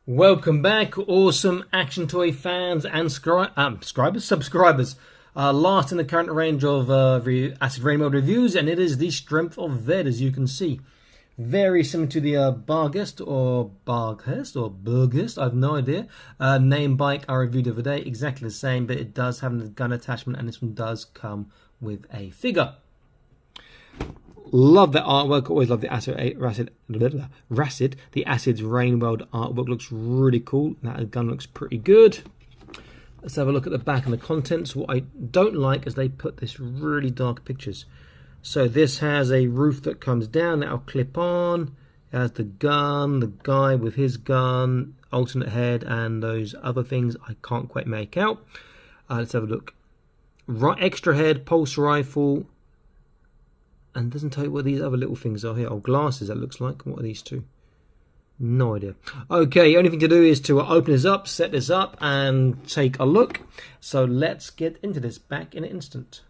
Welcome back, awesome action toy fans and subscribers. Last in the current range of Acid Rain Mode reviews, and it is the Strength of Ved, as you can see. Very similar to the Barghest or Burghest, I have no idea. Name bike I reviewed the other day, exactly the same, but it does have a gun attachment, and this one does come with a figure. Love that artwork. Always love the Acid Rain World artwork. Looks really cool. That gun looks pretty good. Let's have a look at the back and the contents. What I don't like is they put this really dark pictures. So this has a roof that comes down. That'll clip on. It has the gun, the guy with his gun, alternate head, and those other things I can't quite make out. Let's have a look. Extra head, pulse rifle. And doesn't tell you what these other little things are here. Oh, glasses, that looks like. What are these two? No idea. Okay, the only thing to do is to open this up, set this up, and take a look. So let's get into this back in an instant.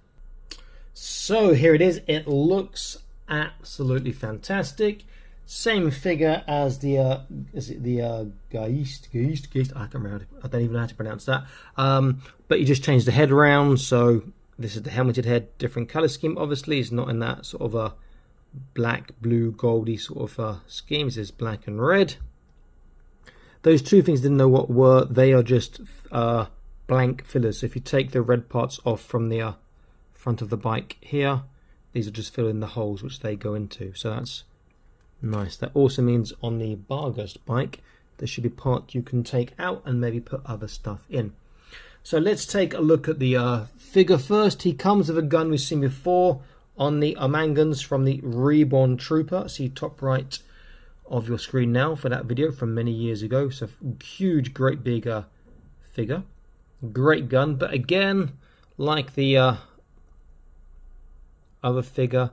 So here it is. It looks absolutely fantastic. Same figure as the Geist? I can't remember. I don't even know how to pronounce that. But you just change the head around, so this is the helmeted head, different color scheme. Obviously, it's not in that sort of a black, blue, goldy sort of scheme. It is black and red. Those two things didn't know what were. They are just blank fillers. So if you take the red parts off from the front of the bike here, these are just filling the holes which they go into. So that's nice. That also means on the Barghest bike, there should be parts you can take out and maybe put other stuff in. So let's take a look at the figure first. He comes with a gun we've seen before on the Omangans from the Reborn Trooper. See top right of your screen now for that video from many years ago. So huge, great big figure. Great gun, but again, like the other figure,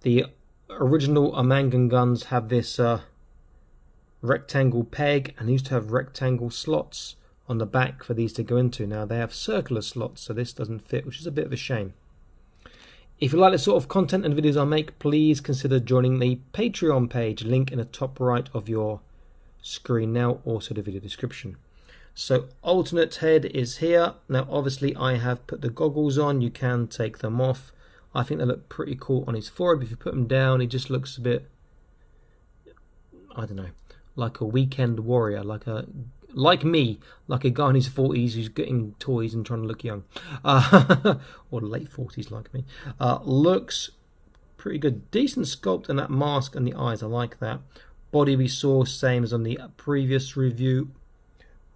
the original Omangan guns have this rectangle peg, and used to have rectangle slots on the back for these to go into. Now they have circular slots, so this doesn't fit, which is a bit of a shame. If you like the sort of content and videos I make, please consider joining the Patreon page, link in the top right of your screen now, also the video description. So alternate head is here. Now obviously I have put the goggles on, you can take them off. I think they look pretty cool on his forehead, but if you put them down he just looks a bit, I don't know, like a weekend warrior, like me, like a guy in his 40s who's getting toys and trying to look young. Or late 40s like me. Looks pretty good. Decent sculpt in that mask and the eyes. I like that. Body we saw, same as on the previous review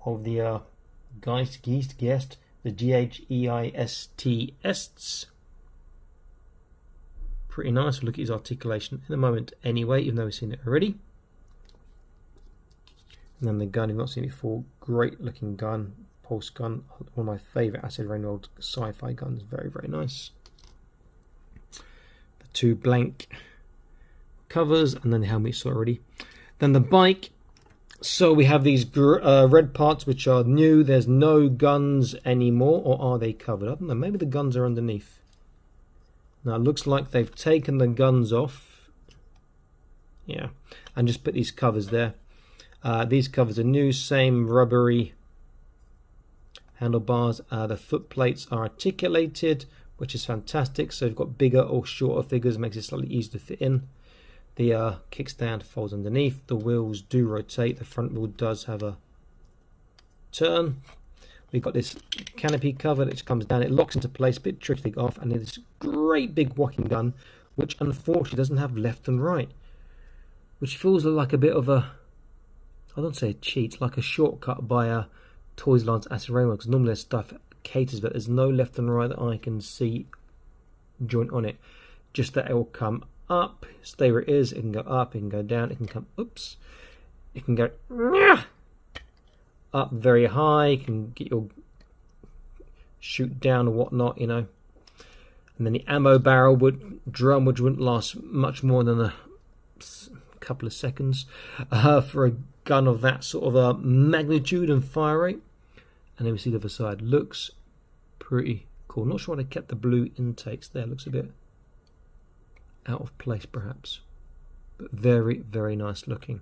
of the Geist, the G-H-E-I-S-T-S. Pretty nice. We'll look at his articulation in a moment anyway, even though we've seen it already. And then the gun, you've not seen it before, great looking gun, pulse gun, one of my favourite Acid Rain World sci-fi guns, very, very nice. The two blank covers, and then the helmet you saw already. Then the bike, so we have these red parts which are new, there's no guns anymore, or are they covered? I don't know, maybe the guns are underneath. Now it looks like they've taken the guns off, yeah, and just put these covers there. These covers are new, same rubbery handlebars. The foot plates are articulated, which is fantastic. So you've got bigger or shorter figures, makes it slightly easier to fit in. The kickstand folds underneath. The wheels do rotate. The front wheel does have a turn. We've got this canopy cover that comes down. It locks into place, a bit tricky to get off, and this great big walking gun, which unfortunately doesn't have left and right, which feels like a bit of a, I don't say a cheat, like a shortcut by Toys Lance Acid Rain World, because normally there's stuff caters, but there's no left and right that I can see joint on it. Just that it will come up, stay where it is, it can go up, it can go down, it can come, oops, it can go up very high, you can get your shoot down or whatnot, you know. And then the ammo barrel drum, which wouldn't last much more than a couple of seconds for a gun of that sort of magnitude and fire rate. And then we see the other side. Looks pretty cool. Not sure why they kept the blue intakes there. Looks a bit out of place perhaps, but very, very nice looking.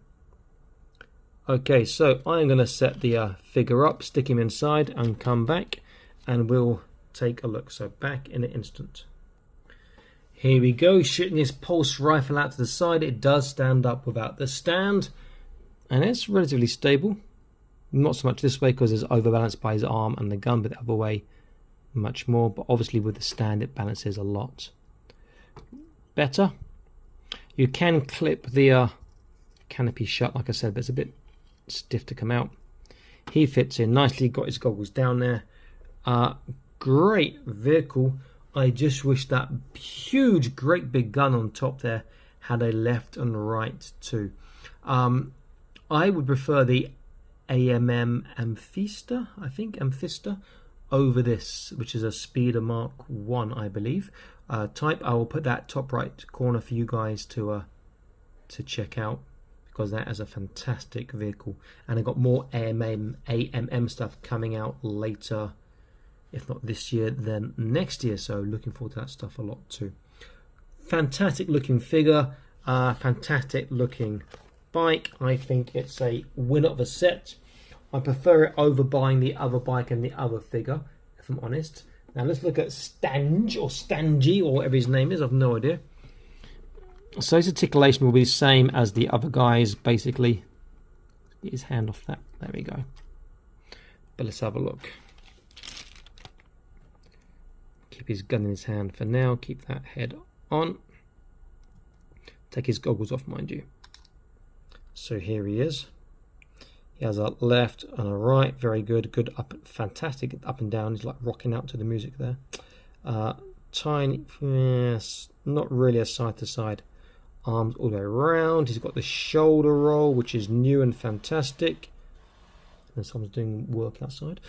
Okay, so I'm going to set the figure up, stick him inside and come back and we'll take a look. So back in an instant. Here we go, shooting this pulse rifle out to the side. It does stand up without the stand and it's relatively stable. Not so much this way because it's overbalanced by his arm and the gun, but the other way much more. But obviously with the stand it balances a lot better. You can clip the canopy shut, like I said, but it's a bit stiff to come out. He fits in nicely, got his goggles down there. Great vehicle. I just wish that huge, great big gun on top there had a left and right too. I would prefer the AMM Amphista, I think, Amphista, over this, which is a Speeder Mark 1, I believe. Type. I will put that top right corner for you guys to check out, because that is a fantastic vehicle, and I got more AMM stuff coming out later, if not this year then next year, so looking forward to that stuff a lot too. Fantastic looking figure, fantastic looking bike. I think it's a winner of a set. I prefer it over buying the other bike and the other figure, if I'm honest. Now let's look at Stange or Stangy or whatever his name is. I've no idea. So his articulation will be the same as the other guys, basically. Get his hand off that. There we go. But let's have a look. Keep his gun in his hand for now. Keep that head on. Take his goggles off, mind you. So here he is. He has a left and a right. Very good. Good up. Fantastic up and down. He's like rocking out to the music there. Tiny. Yes, not really a side to side. Arms all the way around. He's got the shoulder roll, which is new and fantastic. And someone's doing work outside.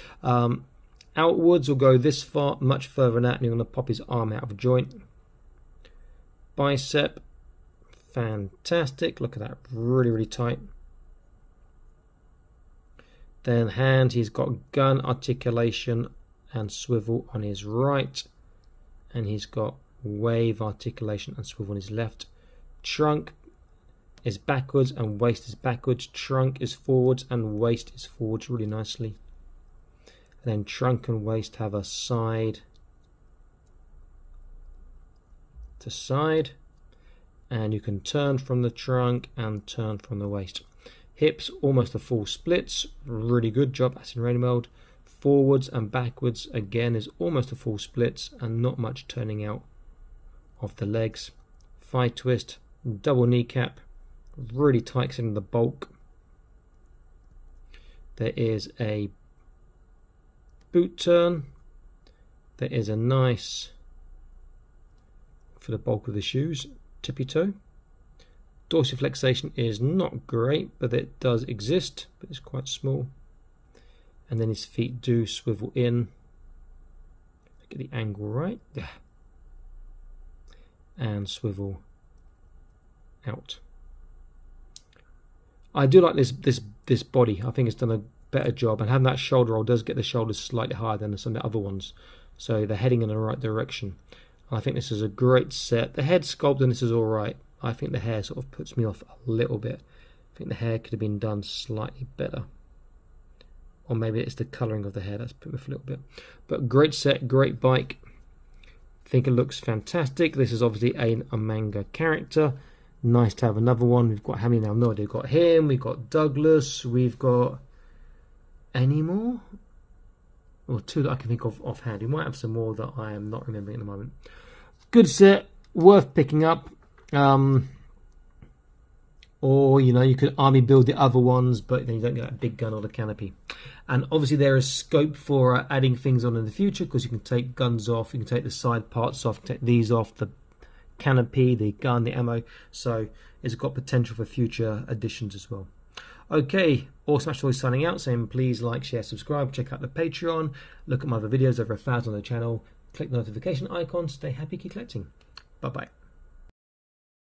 Outwards will go this far, much further than that, and you're going to pop his arm out of joint. Bicep, fantastic. Look at that, really, really tight. Then hand, he's got gun, articulation, and swivel on his right. And he's got wave, articulation, and swivel on his left. Trunk is backwards and waist is backwards. Trunk is forwards and waist is forwards really nicely. And then trunk and waist have a side to side. And you can turn from the trunk and turn from the waist. Hips, almost a full splits. Really good job, that's in rain mode. Forwards and backwards, again, is almost a full splits and not much turning out of the legs. Thigh twist. Double kneecap, really tight in the bulk. There is a boot turn. There is a nice, for the bulk of the shoes, tippy toe. Dorsiflexation is not great, but it does exist, but it's quite small. And then his feet do swivel in. Get the angle right. And swivel out. I do like this body. I think it's done a better job, and having that shoulder roll does get the shoulders slightly higher than some of the other ones, so they're heading in the right direction. I think this is a great set. The head sculpt in this is alright. I think the hair sort of puts me off a little bit. I think the hair could have been done slightly better, or maybe it's the colouring of the hair that's put me off a little bit. But great set, great bike. I think it looks fantastic. This is obviously a manga character. Nice to have another one. We've got how many now? No idea. We've got him, we've got Douglas, we've got any more? Or two that I can think of offhand. We might have some more that I am not remembering at the moment. Good set, worth picking up. Or, you know, you could army build the other ones, but then you don't get that big gun or the canopy. And obviously there is scope for adding things on in the future, because you can take guns off, you can take the side parts off, take these off, the canopy, the gun, the ammo, so it's got potential for future additions as well. Okay, Awesome Ash Toys signing out, saying please like, share, subscribe, check out the Patreon, look at my other videos, over 1,000 on the channel, click the notification icon, stay happy, keep collecting. Bye bye.